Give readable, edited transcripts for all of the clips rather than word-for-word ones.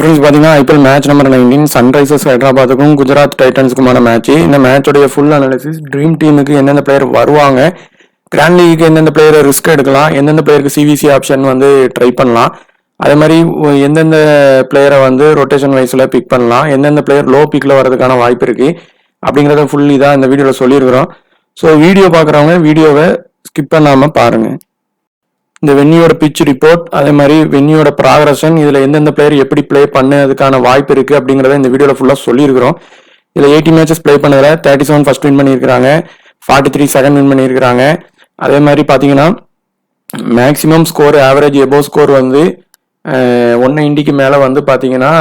Friends பார்த்தீங்கன்னா IPL match number 19 Sunrisers ஹைதராபாத்துக்கும் குஜராத் டைட்டன்ஸுக்குமான மேட்ச். இந்த மேட்சோடைய ஃபுல் அனாலிசிஸ், ட்ரீம் டீமுக்கு எந்தெந்த பிளேயர் வருவாங்க, கிராண்ட் லீக்கு எந்தெந்த பிளேயர் ரிஸ்க் எடுக்கலாம், எந்தெந்த பிளேயருக்கு சிவிசி ஆப்ஷன் ட்ரை பண்ணலாம், அதே மாதிரி எந்தெந்த பிளேயரை ரொட்டேஷன் வைஸில் பிக் பண்ணலாம், எந்தெந்த பிளேயர் லோ பிக்கில் வரதுக்கான வாய்ப்பு இருக்குது அப்படிங்கிறத ஃபுல் இதாக இந்த வீடியோவில் சொல்லியிருக்கிறோம். ஸோ வீடியோ பார்க்குறவங்க வீடியோவை ஸ்கிப் பண்ணாமல் பாருங்கள். இந்த வென்யூட பிச் ரிப்போர்ட், அதே மாதிரி வென்யூட ப்ராக்ரஷன், இதில் எந்தெந்த பிளேயர் எப்படி ப்ளே பண்ணதுக்கான வாய்ப்பு இருக்குது அப்படிங்கிறத இந்த வீடியோவில் ஃபுல்லாக சொல்லியிருக்கிறோம். இதில் 80 மேட்சஸ் ப்ளே பண்ணதில் 37 ஃபர்ஸ்ட் வின் பண்ணியிருக்கிறாங்க, 43 செகண்ட் வின் பண்ணியிருக்கிறாங்க. அதே மாதிரி பார்த்தீங்கன்னா maximum score, average above score 190க்கு மேலே பார்த்தீங்கன்னா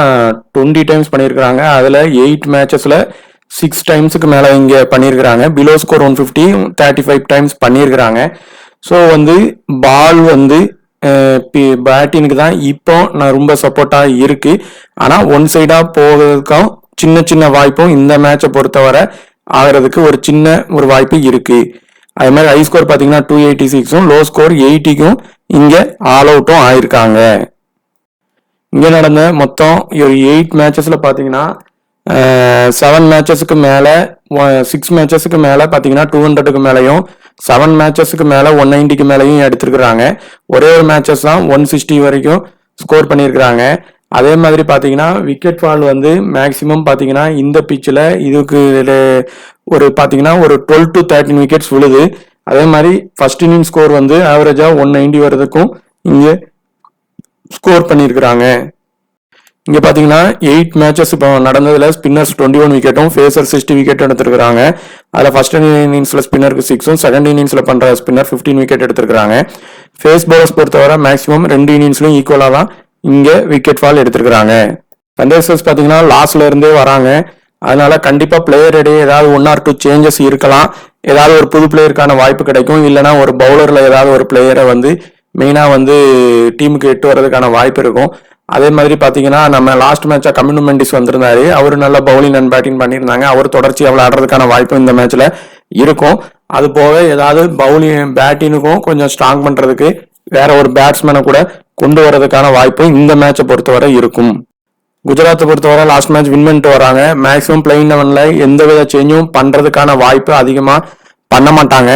20 டைம்ஸ் பண்ணியிருக்கிறாங்க. அதில் 8 மேட்சஸில் 6 டைம்ஸுக்கு மேலே இங்கே பண்ணியிருக்கிறாங்க. பிலோ ஸ்கோர் 150 35 டைம்ஸ் பண்ணியிருக்கிறாங்க. ஸோ பால் பேட்டினுக்கு தான் இப்போ நான் ரொம்ப சப்போர்ட்டாக இருக்கு. ஆனால் ஒன் சைடாக போகிறதுக்கும் சின்ன சின்ன வாய்ப்பும் இந்த மேட்சை பொறுத்தவரை ஆகிறதுக்கு ஒரு வாய்ப்பு இருக்கு. அதே மாதிரி ஹை ஸ்கோர் பார்த்தீங்கன்னா 286ம் லோ ஸ்கோர் 80க்கும் இங்கே ஆல் அவுட்டும் ஆயிருக்காங்க. இங்கே நடந்த மொத்தம் ஒரு 8 மேட்சஸில் பார்த்தீங்கன்னா 7 மேட்சஸுக்கு மேலே 6 மேட்சஸுக்கு மேலே பார்த்தீங்கன்னா 200க்கு மேலேயும் 7 மேட்சஸுக்கு மேலே 190க்கு மேலேயும் எடுத்திருக்கிறாங்க. ஒரே ஒரு மேட்சஸ் தான் 160 வரைக்கும் ஸ்கோர் பண்ணியிருக்கிறாங்க. அதே மாதிரி பார்த்தீங்கன்னா விக்கெட் ஃபால் மேக்சிமம் பார்த்தீங்கன்னா இந்த பிச்சில் இதுக்கு பார்த்தீங்கன்னா ஒரு 12 to 13 விக்கெட்ஸ் விழுது. அதே மாதிரி ஃபர்ஸ்ட் இன்னிங் ஸ்கோர் ஆவரேஜாக 190 வர்றதுக்கும் இங்கே ஸ்கோர் பண்ணியிருக்கிறாங்க. இங்கே பார்த்தீங்கன்னா 8 மேட்சஸ் இப்போ நடந்ததில் ஸ்பின்னர்ஸ் 21 விக்கெட்டும் ஃபேசர் 60 விக்கெட் எடுத்திருக்கிறாங்க. அதில் ஃபர்ஸ்ட் இன்னிங்ஸில் ஸ்பின்னருக்கு 6ம் செகண்ட் இன்னிங்ஸில் பண்ணுற ஸ்பின்னர் 15 விக்கெட் எடுத்திருக்கிறாங்க. ஃபேஸ் பவுலர்ஸ் பொறுத்தவரை மேக்ஸிமம் 2 இன்னிங்ஸ்லையும் ஈக்குவலாக தான் இங்கே விக்கெட் ஃபால் எடுத்திருக்கிறாங்க. சன்ரைசர்ஸ் பார்த்தீங்கன்னா லாஸ்ட்ல இருந்தே வராங்க. அதனால கண்டிப்பாக பிளேயர் இடையே ஏதாவது 1 or 2 சேஞ்சஸ் இருக்கலாம். ஏதாவது ஒரு புது பிளேயருக்கான வாய்ப்பு கிடைக்கும். இல்லைனா ஒரு பவுலரில் ஏதாவது ஒரு பிளேயரை மெயினாக டீமுக்கு எட்டு வர்றதுக்கான வாய்ப்பு இருக்கும். அதே மாதிரி பார்த்தீங்கன்னா நம்ம லாஸ்ட் மேட்சாக கம்யூனி மெண்டிஸ் வந்திருந்தாரு. அவர் நல்ல பவுலிங் அண்ட் பேட்டிங் பண்ணியிருந்தாங்க. அவர் தொடர்ச்சி விளையாடுறதுக்கான வாய்ப்பு இந்த மேட்ச்ல இருக்கும். அது போக ஏதாவது பவுலிங் பேட்டினுக்கும் கொஞ்சம் ஸ்ட்ராங் பண்றதுக்கு வேற ஒரு பேட்ஸ்மேனை கூட கொண்டு வரதுக்கான வாய்ப்பு இந்த மேட்சை பொறுத்தவரை இருக்கும். குஜராத்தை பொறுத்தவரை லாஸ்ட் மேட்ச் வின் பண்ணிட்டு வராங்க. மேக்ஸிமம் பிளேயிங் 11ல எந்தவித சேஞ்சும் பண்றதுக்கான வாய்ப்பு அதிகமா பண்ண மாட்டாங்க.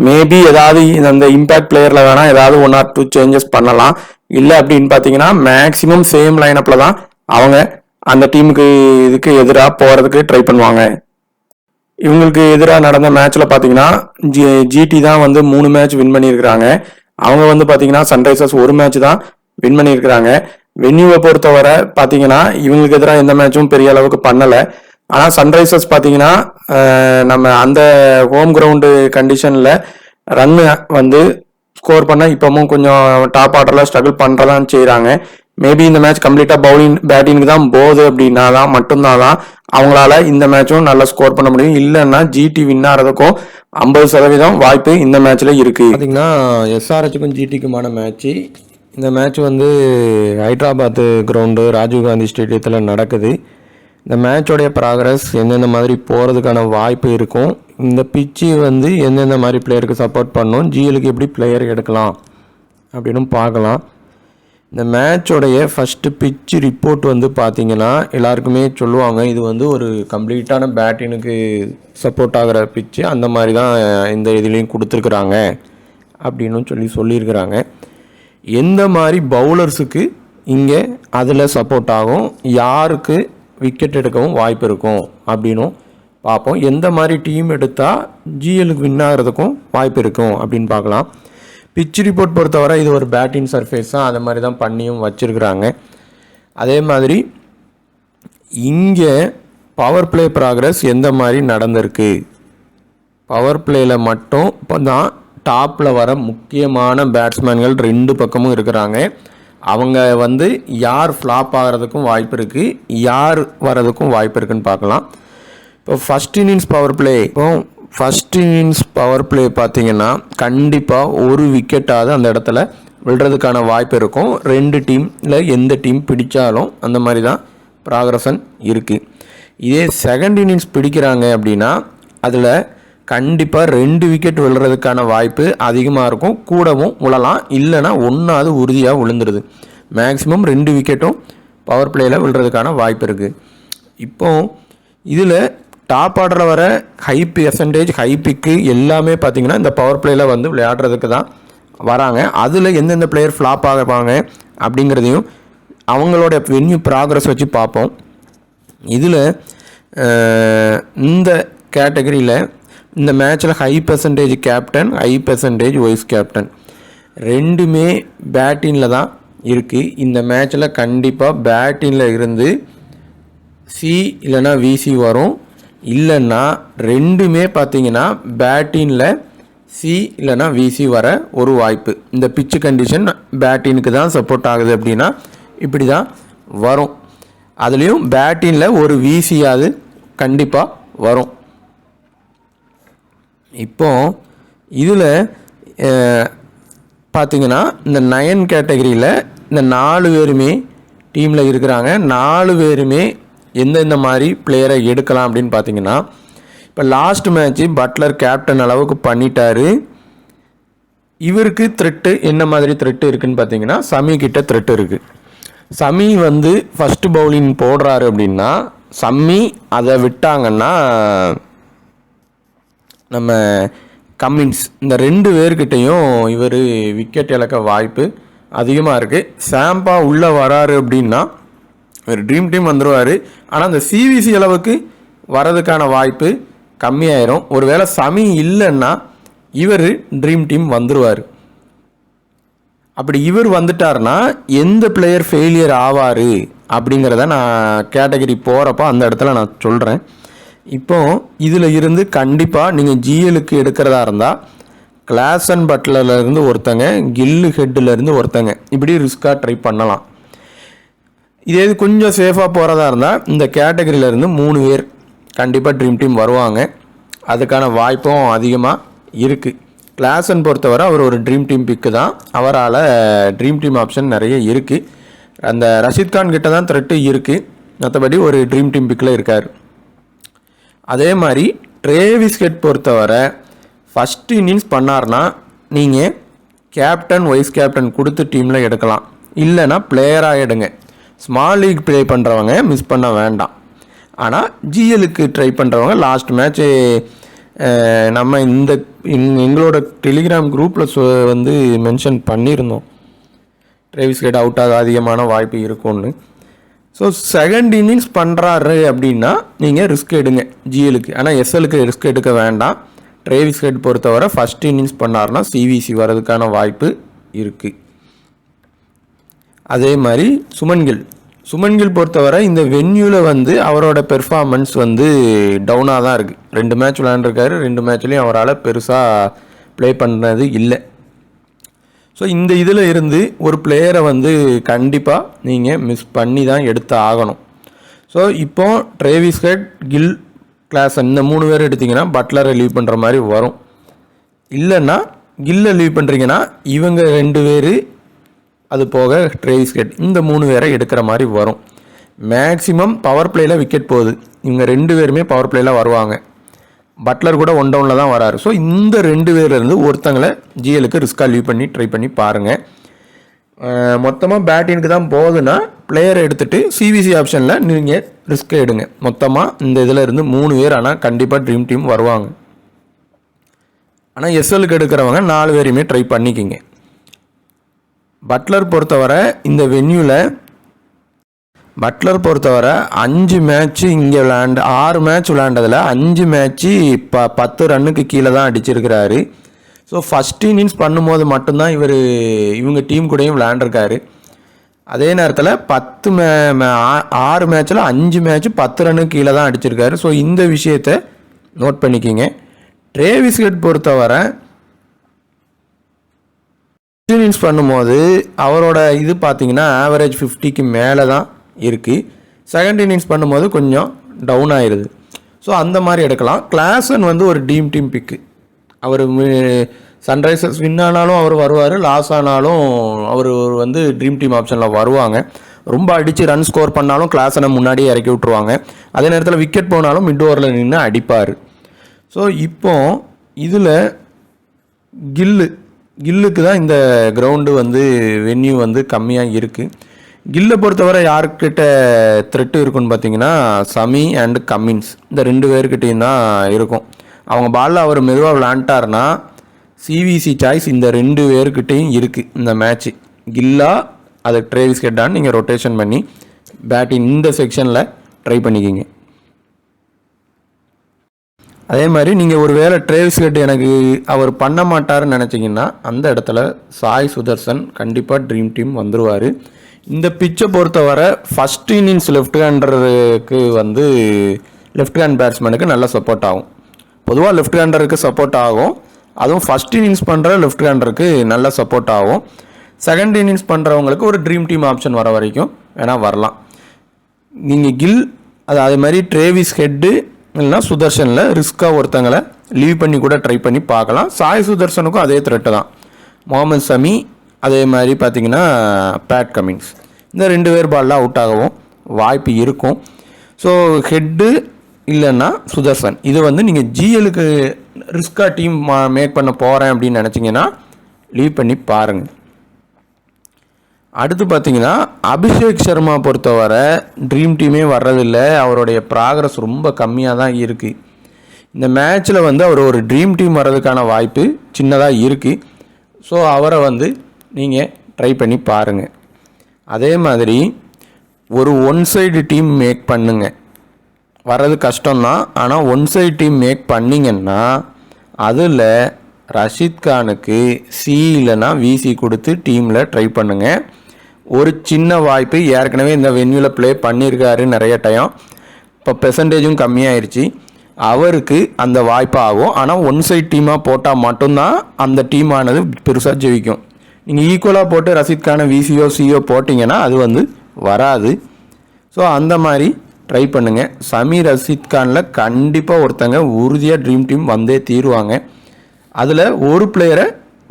மேபி ஏதாவது அந்த இம்பாக்ட் பிளேயர்ல வேணா ஏதாவது 1 or 2 சேஞ்சஸ் பண்ணலாம். இல்லை அப்படின்னு பார்த்தீங்கன்னா மேக்சிமம் சேம் லைனப்ல தான் அவங்க அந்த டீமுக்கு இதுக்கு எதிராக போறதுக்கு ட்ரை பண்ணுவாங்க. இவங்களுக்கு எதிராக நடந்த மேட்ச்ல பார்த்தீங்கன்னா ஜிடி தான் 3 மேட்ச் வின் பண்ணியிருக்கிறாங்க. அவங்க பார்த்தீங்கன்னா சன்ரைசர்ஸ் 1 மேட்ச் தான் வின் பண்ணியிருக்கிறாங்க. வென்யூவை பொறுத்தவரை பார்த்தீங்கன்னா இவங்களுக்கு எதிராக எந்த மேட்சும் பெரிய அளவுக்கு பண்ணலை. ஆனால் சன்ரைசர்ஸ் பார்த்தீங்கன்னா நம்ம அந்த ஹோம் கிரவுண்டு கண்டிஷனில் ரன்னு ஸ்கோர் பண்ண இப்பவும் கொஞ்சம் டாப் ஆர்டரில் ஸ்ட்ரகிள் பண்ணுறதான் செய்கிறாங்க. மேபி இந்த மேட்ச் கம்ப்ளீட்டாக பவுலிங் பேட்டிங்கு தான் போகுது அப்படின்னா தான் மட்டும்தான் அவங்களால இந்த மேட்சும் நல்லா ஸ்கோர் பண்ண முடியும். இல்லைன்னா ஜிடி வின் ஆகிறதுக்கும் 50% வாய்ப்பு இந்த மேட்ச்சில் இருக்குது. பார்த்தீங்கன்னா எஸ்ஆர்ஹெச்சுக்கும் ஜிடிக்குமான மேட்ச்சு. இந்த மேட்ச் ஹைதராபாத் கிரவுண்டு ராஜீவ்காந்தி ஸ்டேடியத்தில் நடக்குது. இந்த மேட்சோடைய ப்ராக்ரஸ் எந்தெந்த மாதிரி போகிறதுக்கான வாய்ப்பு இருக்கும், இந்த பிச்சு எந்தெந்த மாதிரி பிளேயருக்கு சப்போர்ட் பண்ணணும், ஜிஎலுக்கு எப்படி பிளேயர் எடுக்கலாம் அப்படின்னு பார்க்கலாம். இந்த மேட்சோடைய ஃபஸ்ட்டு பிச்சு ரிப்போர்ட் பார்த்தீங்கன்னா எல்லாருக்குமே சொல்லுவாங்க இது ஒரு கம்ப்ளீட்டான பேட்டினுக்கு சப்போர்ட் ஆகிற பிச்சு, அந்த மாதிரி தான் இந்த இதுலேயும் கொடுத்துருக்குறாங்க அப்படின்னு சொல்லியிருக்கிறாங்க. எந்த மாதிரி பவுலர்ஸுக்கு இங்கே அதில் சப்போர்ட் ஆகும், யாருக்கு விக்கெட் எடுக்கவும் வாய்ப்பு இருக்கும் அப்படின்னும் பார்ப்போம். எந்த மாதிரி டீம் எடுத்தால் ஜிஎலுக்கு வின் ஆகிறதுக்கும் வாய்ப்பு இருக்கும் அப்படின்னு பார்க்கலாம். பிச் ரிப்போர்ட் பொறுத்தவரை இது ஒரு பேட்டிங் சர்ஃபேஸ் தான், அதை மாதிரி தான் பண்ணியும் வச்சுருக்குறாங்க. அதே மாதிரி இங்கே பவர் பிளே ப்ராக்ரஸ் எந்த மாதிரி நடந்திருக்கு, பவர் பிளேயில் மட்டும் இப்போ தான் டாப்பில் வர முக்கியமான பேட்ஸ்மேன்கள் 2 பக்கமும் இருக்கிறாங்க. அவங்க யார் ஃப்ளாப் ஆகிறதுக்கும் வாய்ப்பு இருக்குது, யார் வர்றதுக்கும் வாய்ப்பு இருக்குன்னு பார்க்கலாம். இப்போ ஃபஸ்ட் இன்னிங்ஸ் பவர் பிளே பார்த்தீங்கன்னா கண்டிப்பாக ஒரு விக்கெட்டாவது அந்த இடத்துல விழுறதுக்கான வாய்ப்பு இருக்கும். 2 டீமில் எந்த டீம் பிடிச்சாலும் அந்த மாதிரி தான் ப்ராக்ரஷன் இருக்குது. இதே செகண்ட் இன்னிங்ஸ் பிடிக்கிறாங்க அப்படின்னா அதில் கண்டிப்பாக 2 விக்கெட் விழுறதுக்கான வாய்ப்பு அதிகமாக இருக்கும். கூடவும் விழலாம், இல்லைனா ஒன்றாவது உறுதியாக விழுந்துருது. மேக்ஸிமம் 2 விக்கெட்டும் பவர் பிளேயில் விழுறதுக்கான வாய்ப்பு இருக்குது. இப்போ இதில் டாப் ஆர்டரில் வர ஹை பெர்சன்டேஜ் ஹை பிக்கு எல்லாமே பார்த்திங்கன்னா இந்த பவர் பிளேயில் வந்து விளையாடுறதுக்கு தான் வராங்க. அதில் எந்தெந்த பிளேயர் ஃப்ளாப் ஆகிப்பாங்க அப்படிங்கிறதையும் அவங்களோட வென்யூ ப்ராக்ரஸ் வச்சு பார்ப்போம். இதில் இந்த கேட்டகரியில் இந்த மேட்ச்சில் high percentage captain, high percentage vice captain ரெண்டுமே பேட்டிங்கில் தான் இருக்குது. இந்த மேட்ச்சில் கண்டிப்பாக பேட்டிங்கில் இருந்து சி இல்லைன்னா விசி வரும். இல்லைன்னா ரெண்டுமே பார்த்திங்கன்னா பேட்டிங்கில் சி இல்லைன்னா விசி வர ஒரு வாய்ப்பு. இந்த பிச்சு கண்டிஷன் பேட்டினுக்கு தான் சப்போர்ட் ஆகுது அப்படின்னா இப்படி தான் வரும். அதுலேயும் பேட்டிங்கில் ஒரு விசியாவது கண்டிப்பாக வரும். இப்போ இதில் பார்த்திங்கன்னா இந்த 9 கேட்டகரியில் இந்த 4 பேருமே டீமில் இருக்கிறாங்க. 4 பேருமே எந்தெந்த மாதிரி பிளேயரை எடுக்கலாம் அப்படின்னு பார்த்திங்கன்னா, இப்போ லாஸ்ட் மேட்ச்சு பட்லர் கேப்டன் அளவுக்கு பண்ணிட்டாரு. இவருக்கு த்ரெட்டு என்ன மாதிரி த்ரெட்டு இருக்குதுன்னு பார்த்தீங்கன்னா, சமி கிட்ட த்ரெட்டு இருக்குது. சமி வந்து ஃபஸ்ட்டு பவுலிங் போடுறாரு அப்படின்னா சம்மி அதை விட்டாங்கன்னா நம்ம கம்மின்ஸ் இந்த 2 பேர்கிட்டையும் இவர் விக்கெட் இழக்க வாய்ப்பு அதிகமாக இருக்குது. சாம்பா உள்ளே வராரு அப்படின்னா ஒரு ட்ரீம் டீம் வந்துடுவார். ஆனால் அந்த சிவிசி அளவுக்கு வரதுக்கான வாய்ப்பு கம்மியாயிரும். ஒருவேளை சமி இல்லைன்னா இவர் ட்ரீம் டீம் வந்துடுவார். அப்படி இவர் வந்துட்டார்னா எந்த பிளேயர் ஃபெயிலியர் ஆவார் அப்படிங்கிறத நான் கேட்டகரி போகிறப்போ அந்த இடத்துல நான் சொல்கிறேன். இப்போது இதில் இருந்து கண்டிப்பாக நீங்கள் ஜிஎலுக்கு எடுக்கிறதா இருந்தால் கிளாசன் பட்லர்லேருந்து ஒருத்தங்க, கில்லு ஹெட்டிலேருந்து ஒருத்தங்க, இப்படி ரிஸ்க்காக ட்ரை பண்ணலாம். இதே இது கொஞ்சம் சேஃபாக போகிறதா இருந்தால் இந்த கேட்டகரியிலேருந்து 3 பேர் கண்டிப்பாக ட்ரீம் டீம் வருவாங்க. அதுக்கான வாய்ப்பும் அதிகமாக இருக்குது. கிளாசன் பொறுத்தவரை அவர் ஒரு ட்ரீம் டீம் பிக்கு தான். அவரால் ட்ரீம் டீம் ஆப்ஷன் நிறைய இருக்குது. அந்த ரஷீத் கான் கிட்ட தான் த்ரெட்டு இருக்குது. மற்றபடி ஒரு ட்ரீம் டீம் பிக்கில் இருக்கார். அதே மாதிரி ட்ரேவிஸ் ஹெட் பொறுத்தவரை ஃபஸ்ட்டு இன்னிங்ஸ் பண்ணார்னா நீங்கள் கேப்டன் வைஸ் கேப்டன் கொடுத்து டீமில் எடுக்கலாம். இல்லைனா பிளேயராக எடுங்க. ஸ்மால் லீக் ப்ளே பண்ணுறவங்க மிஸ் பண்ண வேண்டாம். ஆனால் ஜிஎலுக்கு ட்ரை பண்ணுறவங்க லாஸ்ட் மேட்ச்சு நம்ம எங்களோட டெலிகிராம் குரூப்பில் வந்து மென்ஷன் பண்ணியிருந்தோம், ட்ரேவிஸ் ஹெட் அவுட் ஆக அதிகமான வாய்ப்பு இருக்கும்னு. ஸோ செகண்ட் இன்னிங்ஸ் பண்ணுறாரு அப்படின்னா நீங்கள் ரிஸ்க் எடுங்க ஜிஎலுக்கு. ஆனால் எஸ்எலுக்கு ரிஸ்க் எடுக்க வேண்டாம். ட்ரேவிஸ் ஹெட் பொறுத்தவரை ஃபஸ்ட் இன்னிங்ஸ் பண்ணார்னா சிவிசி வரதுக்கான வாய்ப்பு இருக்குது. அதே மாதிரி சுமன்கில் பொறுத்தவரை இந்த வென்யூவில் வந்து அவரோட பெர்ஃபார்மன்ஸ் வந்து டவுனாக தான் இருக்குது. 2 மேட்ச் விளையாண்டுருக்காரு. 2 மேட்ச்லேயும் அவரால் பெருசாக ப்ளே பண்ணுறது இல்லை. ஸோ இந்த இதில் இருந்து ஒரு பிளேயரை வந்து கண்டிப்பாக நீங்கள் மிஸ் பண்ணி தான் எடுத்து ஆகணும். ஸோ இப்போது ட்ரேவிஸ் ஹெட், கில், கிளாசன் இந்த 3 பேர் எடுத்திங்கன்னா பட்லரை லீவ் பண்ணுற மாதிரி வரும். இல்லைன்னா கில்லை லீவ் பண்ணுறீங்கன்னா இவங்க 2 பேர், அது போக ட்ரேவிஸ் ஹெட், இந்த 3 பேரை எடுக்கிற மாதிரி வரும். மேக்ஸிமம் பவர் பிளேயில் விக்கெட் போகுது. இவங்க 2 பேருமே பவர் பிளேயில் வருவாங்க. பட்லர் கூட 1 டவுனில் தான் வராரு. ஸோ இந்த 2 பேர்லேருந்து ஒருத்தங்களை ஜிஎலுக்கு ரிஸ்க்காக லீவ் பண்ணி ட்ரை பண்ணி பாருங்கள். மொத்தமாக பேட்டிங்க்கு தான் போகுதுன்னா பிளேயரை எடுத்துகிட்டு சிவிசி ஆப்ஷனில் நீங்கள் ரிஸ்க்கை எடுங்க. மொத்தமாக இந்த இதில் இருந்து 3 பேர் ஆனால் கண்டிப்பாக ட்ரீம் டீம் வருவாங்க. ஆனால் எஸ்எலுக்கு எடுக்கிறவங்க 4 பேரையுமே ட்ரை பண்ணிக்கிங்க. பட்லர் பொறுத்தவரை இந்த வென்யூவில் 5 மேட்ச்சு இங்கே 6 மேட்ச் விளையாண்டதில் 5 மேட்ச்சு 10 ரன்னுக்கு கீழே தான் அடிச்சிருக்கிறாரு. ஸோ ஃபஸ்ட் இன்னிங்ஸ் பண்ணும்போது மட்டும்தான் இவங்க டீம் கூடயும் விளையாண்டுருக்காரு. அதே நேரத்தில் 6 மேட்ச்சில் 5 மேட்ச்சு 10 ரன்னுக்கு கீழே தான் அடிச்சிருக்காரு. ஸோ இந்த விஷயத்தை நோட் பண்ணிக்கிங்க. ட்ரேவிஸ் ஹெட் பொறுத்தவரை இன்னிங்ஸ் பண்ணும்போது அவரோட இது பார்த்திங்கன்னா ஆவரேஜ் 50க்கு மேலே தான் இருக்குது. செகண்ட் இன்னிங்ஸ் பண்ணும்போது கொஞ்சம் டவுன் ஆயிடுது. ஸோ அந்த மாதிரி எடுக்கலாம். கிளாசன் வந்து ஒரு ட்ரீம் டீம் பிக்கு. அவர் சன்ரைசர்ஸ் வின் ஆனாலும் அவர் வருவார், லாஸ் ஆனாலும் அவர் வந்து ட்ரீம் டீம் ஆப்ஷனில் வருவாங்க. ரொம்ப அடித்து ரன் ஸ்கோர் பண்ணாலும் கிளாசனை முன்னாடியே இறக்கி விட்ருவாங்க. அதே நேரத்தில் விக்கெட் போனாலும் மிட் ஓவரில் நின்று அடிப்பார். ஸோ இப்போ இதில் கில்லுக்கு தான் இந்த கிரவுண்டு வந்து வென்யூ வந்து கம்மியாக இருக்குது. கில்லை பொறுத்தவரை யாருக்கிட்ட த்ரெட்டு இருக்குன்னு பார்த்தீங்கன்னா சமி அண்ட் கம்மின்ஸ், இந்த 2 பேர்கிட்டையும் தான் இருக்கும். அவங்க பாலில் அவர் மெதுவாக விளாண்டார்னா சிவிசி சாய்ஸ் இந்த 2 பேர்கிட்டையும் இருக்குது இந்த மேட்ச்சு. கில்லா அது ட்ரேவிஸ் ஹெட்டான்னு நீங்கள் ரொட்டேஷன் பண்ணி பேட்டிங் இந்த செக்ஷனில் ட்ரை பண்ணிக்கிங்க. அதே மாதிரி நீங்கள் ஒரு வேளை ட்ரேவிஸ் ஹெட் எனக்கு அவர் பண்ண மாட்டாருன்னு நினச்சிங்கன்னா அந்த இடத்துல சாய் சுதர்சன் கண்டிப்பாக ட்ரீம் டீம் வந்துடுவார். இந்த பிச்சை பொறுத்தவரை ஃபஸ்ட் இன்னிங்ஸ் லெஃப்ட் ஹேண்டருக்கு வந்து லெஃப்ட் ஹேண்ட் பேட்ஸ்மேனுக்கு நல்லா சப்போர்ட் ஆகும். பொதுவாக லெஃப்ட் ஹேண்டருக்கு சப்போர்ட் ஆகும், அதுவும் ஃபஸ்ட் இன்னிங்ஸ் பண்ணுற லெஃப்ட் ஹேண்டருக்கு நல்லா சப்போர்ட் ஆகும். செகண்ட் இன்னிங்ஸ் பண்ணுறவங்களுக்கு ஒரு ட்ரீம் டீம் ஆப்ஷன் வர வரைக்கும் வேணால் வரலாம். நீங்கள் கில் அதே மாதிரி ட்ரேவிஸ் ஹெட்டு இல்லைனா சுதர்ஷனில் ரிஸ்க்காக ஒருத்தங்களை லீவ் பண்ணி கூட ட்ரை பண்ணி பார்க்கலாம். சாய் சுதர்ஷனுக்கும் அதே த்ரெட்டு தான். முகமது சமி அதே மாதிரி பார்த்தீங்கன்னா பேட் கமின்ஸ், இந்த 2 பேர் பால்லாம் அவுட் ஆகவும் வாய்ப்பு இருக்கும். ஸோ ஹெட்டு இல்லைன்னா சுதர்சன், இது வந்து நீங்கள் ஜிஎலுக்கு ரிஸ்க்காக டீம் மேக் பண்ண போகிறேன் அப்படின்னு நினச்சிங்கன்னா லீவ் பண்ணி பாருங்கள். அடுத்து பார்த்தீங்கன்னா அபிஷேக் சர்மா பொறுத்தவரை ட்ரீம் டீமே வர்றதில்லை, அவருடைய ப்ராக்ரஸ் ரொம்ப கம்மியாக தான் இருக்குது. இந்த மேட்ச்சில் வந்து அவர் ஒரு ட்ரீம் டீம் வர்றதுக்கான வாய்ப்பு சின்னதாக இருக்குது. ஸோ அவரை வந்து நீங்கள் ட்ரை பண்ணி பாருங்கள். அதே மாதிரி ஒரு ஒன் சைடு டீம் மேக் பண்ணுங்க, வர்றது கஷ்டம்தான். ஆனால் ஒன் சைடு டீம் மேக் பண்ணிங்கன்னா அதில் ரஷீத் கானுக்கு சி இல்லைனா விசி கொடுத்து டீமில் ட்ரை பண்ணுங்கள். ஒரு சின்ன வாய்ப்பு, ஏற்கனவே இந்த வென்யூவில் ப்ளே பண்ணியிருக்காரு நிறைய டைம், இப்போ பெர்சன்டேஜும் கம்மியாயிருச்சு, அவருக்கு அந்த வாய்ப்பு ஆகும். ஆனால் ஒன் சைட் டீமாக போட்டால் மட்டும்தான் அந்த டீமானது பெருசாக ஜெயிக்கும். நீங்கள் ஈக்குவலாக போட்டு ரஷீத் கானை விசிஓ சிஓ போட்டிங்கன்னா அது வந்து வராது. ஸோ அந்த மாதிரி ட்ரை பண்ணுங்கள். சமி ரஷீத் கானில் கண்டிப்பாக ஒருத்தங்க உறுதியாக ட்ரீம் டீம் வந்தே தீருவாங்க. அதில் ஒரு பிளேயரை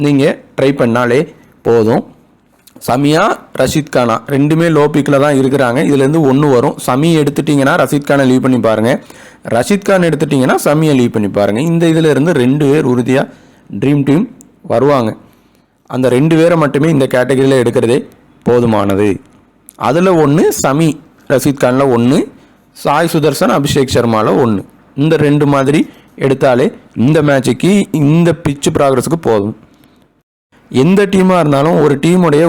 நீங்கள் ட்ரை பண்ணாலே போதும். சமியா ரஷீத் கானா 2மே லோ பிக்கில் தான் இருக்கிறாங்க. இதுலேருந்து ஒன்று வரும். சமி எடுத்துட்டிங்கன்னா ரஷீத் கானை லீவ் பண்ணி பாருங்கள், ரஷீத் கான் எடுத்துட்டிங்கன்னா சமியை லீவ் பண்ணி பாருங்கள். இந்த இதில் இருந்து 2 பேர் உறுதியாக ட்ரீம் டீம் வருவாங்க. அந்த 2 பேரை மட்டுமே இந்த கேட்டகரியில் எடுக்கிறதே போதுமானது. அதில் ஒன்று சமி ரஷீத் கானில் ஒன்று, சாய் சுதர்சன் அபிஷேக் சர்மாவில் ஒன்று. இந்த 2 மாதிரி எடுத்தாலே இந்த மேட்சுக்கு இந்த பிச்சு ப்ராக்ரஸுக்கு போதும். எந்த டீமாக இருந்தாலும் ஒரு டீமுடைய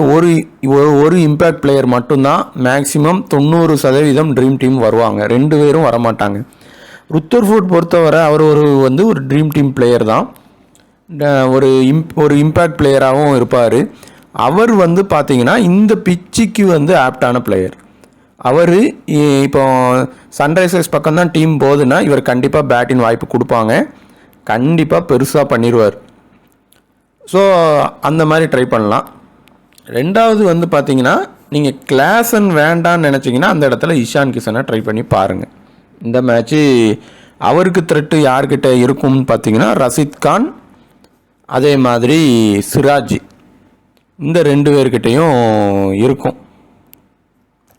ஒரு இம்பேக்ட் பிளேயர் மட்டும்தான் மேக்ஸிமம் 90% ட்ரீம் டீம் வருவாங்க, 2 பேரும் வரமாட்டாங்க. ருத்தர்ஃபோர்ட் பொறுத்தவரை அவர் ஒரு ட்ரீம் டீம் பிளேயர் தான், ஒரு இம்பேக்ட் பிளேயராகவும் இருப்பார். அவர் பார்த்தீங்கன்னா இந்த பிச்சுக்கு ஆப்டான பிளேயர். அவர் இப்போ சன்ரைசர்ஸ் பக்கம்தான் டீம் போகுதுன்னா இவர் கண்டிப்பாக பேட்டிங் வாய்ப்பு கொடுப்பாங்க, கண்டிப்பாக பெருசாக பண்ணிடுவார். ஸோ அந்த மாதிரி ட்ரை பண்ணலாம். ரெண்டாவது பார்த்தீங்கன்னா நீங்கள் கிளாசன் வேண்டான்னு நினச்சிங்கன்னா அந்த இடத்துல இஷான் கிஷனை ட்ரை பண்ணி பாருங்கள். இந்த மேட்ச்சு அவருக்கு த்ரெட்டு யார்கிட்ட இருக்கும்னு பார்த்தீங்கன்னா ரஷீத் கான் அதே மாதிரி சிராஜ், இந்த 2 பேர்கிட்டையும் இருக்கும்.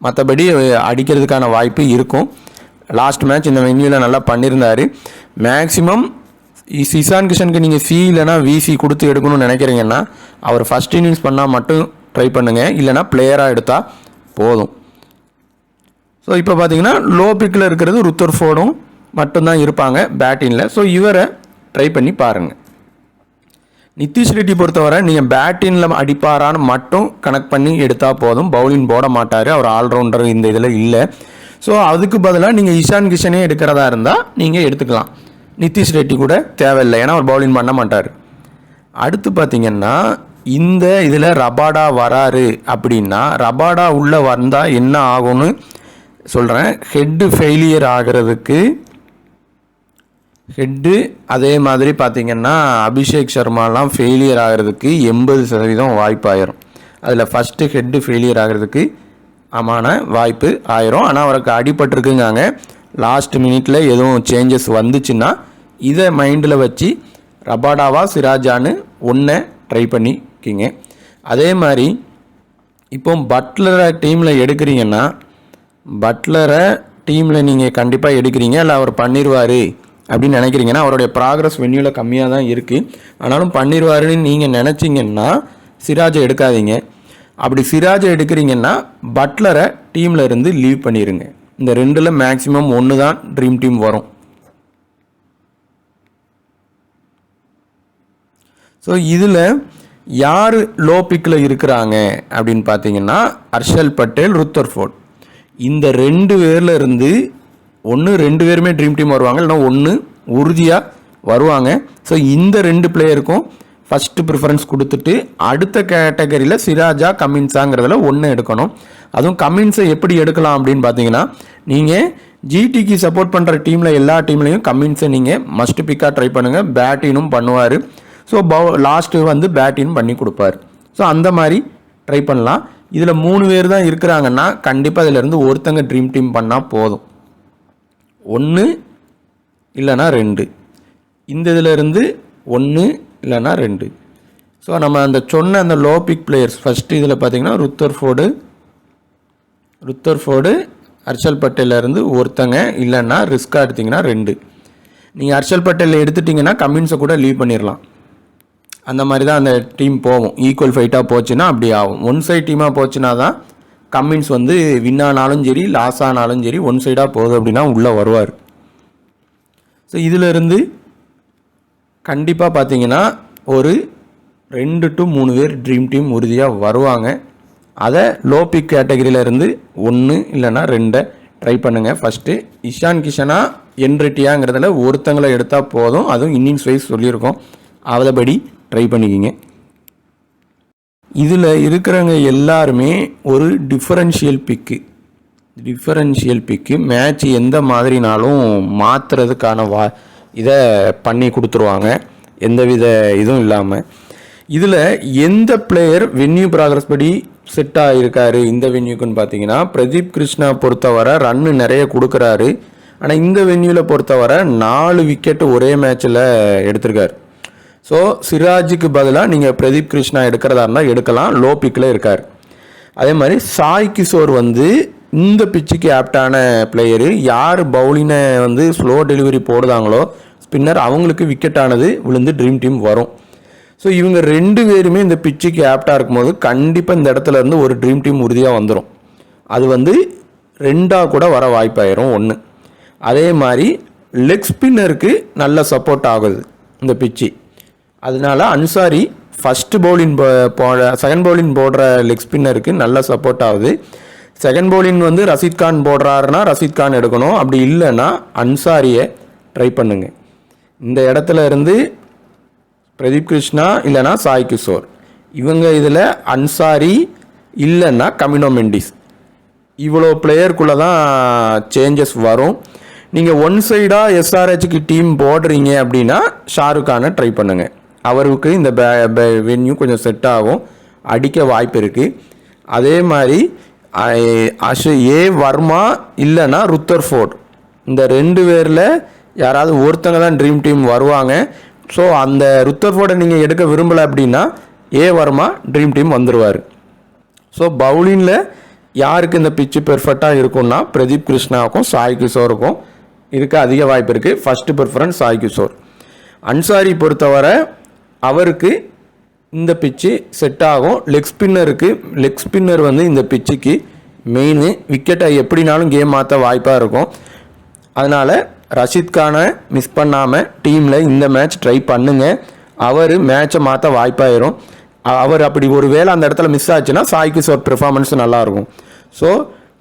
மற்றபடி அடிக்கிறதுக்கான வாய்ப்பு இருக்கும். லாஸ்ட் மேட்ச் இந்த வென்யூவில் நல்லா பண்ணியிருந்தார். மேக்ஸிமம் இஷான் கிஷனுக்கு நீங்கள் சி இல்லைனா விசி கொடுத்து எடுக்கணும்னு நினைக்கிறீங்கன்னா அவர் ஃபஸ்ட் இன்னிங்ஸ் பண்ணால் மட்டும் ட்ரை பண்ணுங்கள், இல்லைனா பிளேயராக எடுத்தால் போதும். ஸோ இப்போ பார்த்தீங்கன்னா லோ பிக்கில் இருக்கிறது ருத்தர்ஃபோர்டும் மட்டும்தான் இருப்பாங்க பேட்டிங்கில். ஸோ இவரை ட்ரை பண்ணி பாருங்கள். நிதிஷ் ரெட்டி பொறுத்தவரை நீங்கள் பேட்டிங்கில் அடிப்பாரான்னு மட்டும் கனெக்ட் பண்ணி எடுத்தால் போதும், பவுலிங் போட மாட்டார், அவர் ஆல்ரவுண்டர் இந்த இதில் இல்லை. ஸோ அதுக்கு பதிலாக நீங்கள் இஷான் கிஷனே எடுக்கிறதா இருந்தால் நீங்கள் எடுத்துக்கலாம். நிதிஷ் ரெட்டி கூட தேவையில்லை, ஏன்னா அவர் பவுலிங் பண்ண மாட்டார். அடுத்து பார்த்தீங்கன்னா இந்த இதில் ரபாடா வராரு அப்படின்னா ரபாடா உள்ளே வந்தால் என்ன ஆகும்னு சொல்கிறேன். ஹெட்டு ஃபெயிலியர் ஆகிறதுக்கு ஹெட்டு, அதே மாதிரி பார்த்திங்கன்னா அபிஷேக் சர்மாலாம் ஃபெயிலியர் ஆகிறதுக்கு 80% வாய்ப்பாயிரும். அதில் ஃபஸ்ட்டு ஹெட்டு ஃபெயிலியர் ஆகிறதுக்கு வாய்ப்பு ஆயிரும். ஆனால் அவருக்கு அடிபட்டிருக்குங்காங்க. லாஸ்ட் மினிட்ல எதுவும் சேஞ்சஸ் வந்துச்சுன்னா இதை மைண்டில் வச்சு ரபாடாவா சிராஜான்னு ஒன்றை ட்ரை பண்ணிக்கிங்க. அதே மாதிரி இப்போ பட்லரை டீமில் எடுக்கிறீங்கன்னா பட்லரை டீமில் நீங்கள் கண்டிப்பாக எடுக்கிறீங்க, இல்லை அவர் பண்ணிடுவார் அப்படின்னு நினைக்கிறீங்கன்னா அவருடைய ப்ராக்ரஸ் வென்யூவில் கம்மியாக தான் இருக்குது, ஆனாலும் பண்ணிடுவாருன்னு நீங்கள் நினச்சிங்கன்னா சிராஜை எடுக்காதீங்க. அப்படி சிராஜை எடுக்கிறீங்கன்னா பட்லரை டீமில் இருந்து லீவ் பண்ணிடுங்க. இந்த ரெண்டில் மேக்ஸிமம் ஒன்று தான் ட்ரீம் டீம் வரும். ஸோ இதில் யார் லோ பிக்கில் இருக்கிறாங்க அப்படின்னு பார்த்தீங்கன்னா ஹர்ஷல் பட்டேல், ருத்தர்ஃபோர்ட். இந்த 2 பேரில் இருந்து ஒன்று 2 பேருமே ட்ரீம் டீம் வருவாங்க, இல்லைனா ஒன்று உறுதியாக வருவாங்க. ஸோ இந்த 2 பிளேயருக்கும் ஃபஸ்ட்டு ப்ரிஃபரன்ஸ் கொடுத்துட்டு அடுத்த கேட்டகரியில் சிராஜா கமின்ஸாங்கிறதுல ஒன்று எடுக்கணும். அதுவும் கமின்ஸை எப்படி எடுக்கலாம் அப்படின்னு பார்த்தீங்கன்னா, நீங்கள் ஜிடிக்கு சப்போர்ட் பண்ணுற டீமில் எல்லா டீம்லையும் கமின்ஸை நீங்கள் மஸ்ட் பிக்காக ட்ரை பண்ணுங்கள். பேட்டினும் பண்ணுவார். ஸோ லாஸ்ட்டு வந்து பேட்டின் பண்ணி கொடுப்பார். ஸோ அந்த மாதிரி ட்ரை பண்ணலாம். இதில் 3 பேர் தான் இருக்கிறாங்கன்னா கண்டிப்பாக இதிலேருந்து ஒருத்தங்க ட்ரீம் டீம் பண்ணால் போதும். 1 இல்லைனா 2. இந்த இதிலேருந்து 1 இல்லைனா 2. ஸோ நம்ம அந்த சொன்ன அந்த லோ பிக் பிளேயர்ஸ் ஃபஸ்ட்டு இதில் பார்த்தீங்கன்னா ருத்தர்ஃபோர்டு ஹர்ஷல் பட்டேலேருந்து ஒருத்தங்க, இல்லைன்னா ரிஸ்க்காக எடுத்திங்கன்னா 2. நீங்கள் ஹர்ஷல் பட்டேல் எடுத்துட்டிங்கன்னா கமின்ஸை கூட லீவ் பண்ணிடலாம். அந்த மாதிரி தான் அந்த டீம் போகும். ஈக்குவல் ஃபைட்டாக போச்சுன்னா அப்படி ஆகும். ஒன் சைட் டீமாக போச்சுன்னா தான் கமின்ஸ் வந்து வின் ஆனாலும் சரி லாஸ் ஆனாலும் சரி ஒன் சைடாக போகுது அப்படின்னா உள்ளே வருவார். ஸோ இதிலிருந்து கண்டிப்பாக பார்த்தீங்கன்னா ஒரு 2 to 3 பேர் ட்ரீம் டீம் உறுதியாக வருவாங்க. அதை லோ பிக் கேட்டகரியிலேருந்து 1 இல்லைனா 2 ட்ரை பண்ணுங்கள். ஃபஸ்ட்டு இஷான் கிஷனா என்ரிட்டியாங்கிறதுல ஒருத்தங்களை எடுத்தால் போதும். அதுவும் இன்னிங்ஸ் வைஸ் சொல்லியிருக்கோம், அதைப்படி ட்ரை பண்ணிக்கிங்க. இதில் இருக்கிறவங்க எல்லாருமே ஒரு டிஃபரன்ஷியல் பிக்கு மேட்ச் எந்த மாதிரினாலும் மாற்றுறதுக்கான இதை பண்ணி கொடுத்துருவாங்க, எந்தவித இதுவும் இல்லாமல். இதில் எந்த பிளேயர் வென்யூ ப்ராக்ரஸ் படி செட் ஆகிருக்காரு இந்த வென்யூக்குன்னு பார்த்தீங்கன்னா, பிரதீப் கிருஷ்ணா பொறுத்தவரை ரன்னு நிறைய கொடுக்குறாரு. ஆனால் இந்த வென்யூவில் பொறுத்தவரை 4 விக்கெட்டு ஒரே மேட்ச்சில் எடுத்திருக்காரு. ஸோ சிராஜுக்கு பதிலாக நீங்கள் பிரதீப் கிருஷ்ணா எடுக்கிறதா இருந்தால் எடுக்கலாம், லோ பிக்கில் இருக்கார். அதே மாதிரி சாய் கிஷோர் வந்து இந்த பிச்சுக்கு ஆப்டான பிளேயரு. யார் பவுலிங்கை வந்து ஸ்லோ டெலிவரி போடுதாங்களோ ஸ்பின்னர் அவங்களுக்கு விக்கெட்டானது விழுந்து ட்ரீம் டீம் வரும். ஸோ இவங்க 2 பேருமே இந்த பிச்சுக்கு ஆப்டாக இருக்கும்போது கண்டிப்பாக இந்த இடத்துல இருந்து ஒரு ட்ரீம் டீம் உறுதியாக வந்துடும். அது வந்து 2ஆக கூட வர வாய்ப்பாயிரும் 1. அதே மாதிரி லெக் ஸ்பின்னருக்கு நல்ல சப்போர்ட் ஆகுது இந்த பிச்சு. அதனால Ansari first bowling second bowling போடுற லெக் ஸ்பின்னருக்கு நல்ல சப்போர்ட் ஆகுது. செகண்ட் பவுலிங் வந்து ரஷீத் கான் போடுறாருன்னா ரஷீத் கான் எடுக்கணும். அப்படி இல்லைன்னா அன்சாரியை ட்ரை பண்ணுங்க. இந்த இடத்துல இருந்து பிரதீப் கிருஷ்ணா இல்லைன்னா சாய் கிஷோர், இவங்க இதில் அன்சாரி இல்லைன்னா கமினோ மெண்டிஸ், இவ்வளோ பிளேயருக்குள்ளே தான் சேஞ்சஸ் வரும். நீங்கள் ஒன் சைடாக எஸ்ஆர்ஹெச்சுக்கு டீம் போடுறீங்க அப்படின்னா ஷாருக் கானை ட்ரை பண்ணுங்கள். அவருக்கு இந்த வென்யூ கொஞ்சம் செட் ஆகும், அடிக்க வாய்ப்பு இருக்குது. அதே மாதிரி ஏ வர்மா இல்லைன்னா ருத்தர்ஃபோர்ட், இந்த 2 பேரில் யாராவது ஒருத்தங்க தான் ட்ரீம் டீம் வருவாங்க. ஸோ அந்த ருத்தர்ஃபோர்டை நீங்கள் எடுக்க விரும்பலை அப்படின்னா ஏ வர்மா ட்ரீம் டீம் வந்துடுவார். ஸோ பவுலிங்கில் யாருக்கு இந்த பிச்சு பெர்ஃபெக்டாக இருக்கும்னா பிரதீப் கிருஷ்ணாவுக்கும் சாய் கிஷோருக்கும் இருக்க அதிக வாய்ப்பு இருக்குது. First preference Sai Kishore. அன்சாரி பொறுத்தவரை அவருக்கு இந்த பிச்சு செட் ஆகும். லெக் ஸ்பின்னர் வந்து இந்த பிச்சுக்கு மெயின். விக்கெட்டை எப்படினாலும் கேம் மாற்ற வாய்ப்பாக இருக்கும். அதனால் ரஷீத் கானை மிஸ் பண்ணாமல் டீமில் இந்த மேட்ச் ட்ரை பண்ணுங்கள். அவர் மேட்சை மாற்ற வாய்ப்பாயிரும். அவர் அப்படி ஒரு வேளை அந்த இடத்துல மிஸ் ஆச்சுன்னா சாய் கிஷோர் பெர்ஃபார்மன்ஸ் நல்லாயிருக்கும். ஸோ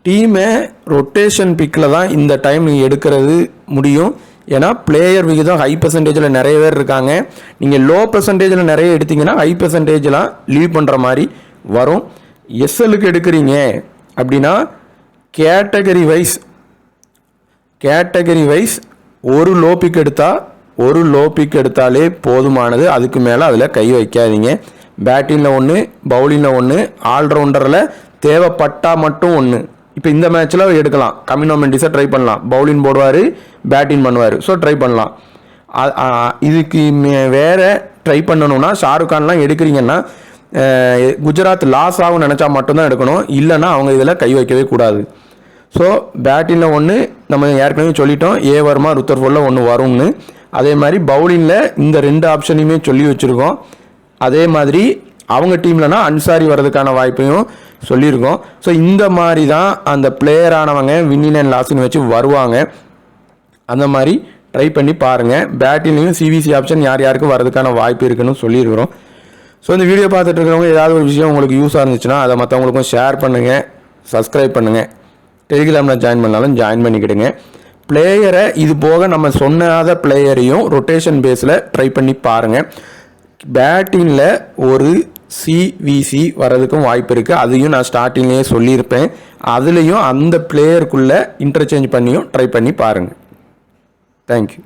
டீமை ரொட்டேஷன் பிக்கில் தான் இந்த டைம் நீங்கள் எடுக்கிறது முடியும். ஏன்னா பிளேயர் விகிதம் ஹை பர்சன்டேஜில் நிறைய பேர் இருக்காங்க. நீங்கள் லோ பர்சன்டேஜில் நிறைய எடுத்திங்கன்னா ஹை பர்சன்டேஜெலாம் லீவ் பண்ணுற மாதிரி வரும். எஸ்எல்லுக்கு எடுக்கிறீங்க அப்படின்னா கேட்டகரி வைஸ் ஒரு லோ பிக் எடுத்தாலே போதுமானது. அதுக்கு மேலே அதில் கை வைக்காதீங்க. பேட்டிங்கில் 1, பவுலிங்கில் 1, ஆல்ரவுண்டரில் தேவைப்பட்டால் மட்டும் 1. இப்போ இந்த மேட்ச்சில் எடுக்கலாம். கமினோ மெண்டிஸை ட்ரை பண்ணலாம். பவுலிங் போடுவார், பேட்டிங் பண்ணுவார். ஸோ ட்ரை பண்ணலாம். இதுக்கு வேறு ட்ரை பண்ணணும்னா ஷாருக் கான்லாம் எடுக்கிறீங்கன்னா குஜராத் லாஸ் ஆகும் நினச்சா மட்டும்தான் எடுக்கணும், இல்லைன்னா அவங்க இதில் கை வைக்கவே கூடாது. ஸோ பேட்டிங்கில் 1 நம்ம ஏற்கனவே சொல்லிட்டோம், ஏ வர்மா ருத்தர்ஃபோர்டில் 1 வரும்னு. அதே மாதிரி பவுலிங்கில் இந்த 2 ஆப்ஷனையுமே சொல்லி வச்சுருக்கோம். அதே மாதிரி அவங்க டீம்லனா அன்சாரி வர்றதுக்கான வாய்ப்பையும் சொல்லியிருக்கோம். ஸோ இந்த மாதிரி தான் அந்த பிளேயரானவங்க வின்னிங் அண்ட் லாஸ்ன்னு வச்சு வருவாங்க. அந்த மாதிரி ட்ரை பண்ணி பாருங்கள். பேட்டிங்லையும் சிவிசி ஆப்ஷன் யார் யாருக்கு வரதுக்கான வாய்ப்பு இருக்குன்னு சொல்லியிருக்கிறோம். ஸோ இந்த வீடியோ பார்த்துட்டு இருக்கிறவங்க ஏதாவது ஒரு விஷயம் உங்களுக்கு யூஸாக இருந்துச்சுன்னா அதை மற்றவங்களுக்கும் ஷேர் பண்ணுங்கள், சப்ஸ்கிரைப் பண்ணுங்கள். டெலிகிராமில் ஜாயின் பண்ணாலும் ஜாயின் பண்ணிக்கிடுங்க. பிளேயரை இது போக நம்ம சொன்னாத பிளேயரையும் ரொட்டேஷன் பேஸில் ட்ரை பண்ணி பாருங்கள். பேட்டிங்கில் ஒரு சிவிசி வர்றதுக்கும் வாய்ப்பு இருக்குது. அதையும் நான் ஸ்டார்டிங்லேயே சொல்லியிருப்பேன். அதுலேயும் அந்த பிளேயருக்குள்ளே இன்டர்சேஞ்ச் பண்ணியும் ட்ரை பண்ணி பாருங்கள். தேங்க்யூ.